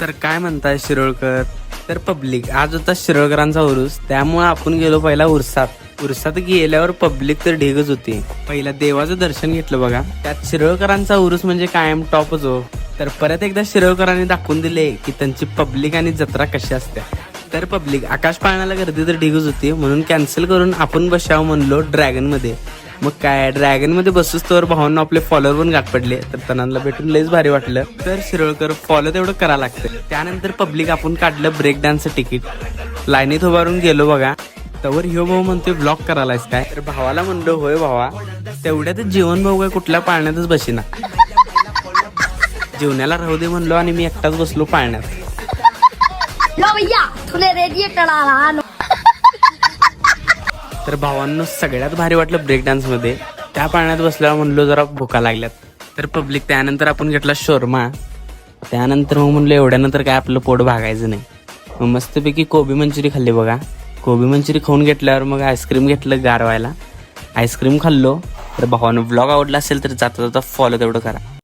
तर काय म्हणताय शिरोळकर. तर पब्लिक आज होता शिरोळकरांचा उरूस, त्यामुळे आपण गेलो पहिला उरसात गेल्यावर पब्लिक तर ढीगच होती. पहिला देवाचं दर्शन घेतलं बघा. त्यात शिरोळकरांचा उरूस म्हणजे कायम टॉपच हो. तर परत एकदा शिरोळकरांनी दाखवून दिले की त्यांची पब्लिक आणि जत्रा कशी असते. तर पब्लिक आकाश पाळण्याला गर्दी तर ढीगच होती, म्हणून कॅन्सल करून आपण बसावं म्हणलो ड्रॅगन मध्ये. मग काय ड्रॅगन मध्ये बसूच तर भावांना आपले फॉलोअर पण गाठ पडले, तर तनांना भेटून लयच भारी वाटलं. तर शिरोळकर फॉलो तेवढं करा लागतं. त्यानंतर पब्लिक आपण काढलं ब्रेक डान्सचं तिकीट, लाईनीत उभारून गेलो बघा. तवर ह्यो भाऊ म्हणतोय ब्लॉक करायलायस काय. तर भावाला म्हणलो होय भावा, तेवढ्यातच जीवन भाऊ काय कुठल्या पाळण्यातच बसीना. जेवण्याला राहू दे म्हणलो आणि मी एकटाच बसलो पाळण्यात. तर भावांनो सगळ्यात भारी वाटलं ब्रेक डान्स मध्ये. त्या पाळण्यात बसल्यावर म्हणलो जरा भुका लागल्यात. तर पब्लिक त्यानंतर आपण घेतला शोरमा. त्यानंतर मग म्हणलो एवढ्यानंतर काय आपलं पोट भागायचं नाही. मग मस्तपैकी कोबी मंचुरी खाल्ली बघा. कोबी मंचुरी खाऊन घेतल्यावर मग आईस्क्रीम घेतलं गारवायला. आईस्क्रीम खाल्लो. तर भावानं व्लॉग आवडला असेल तर जाता जाता फॉलो तेवढं करा.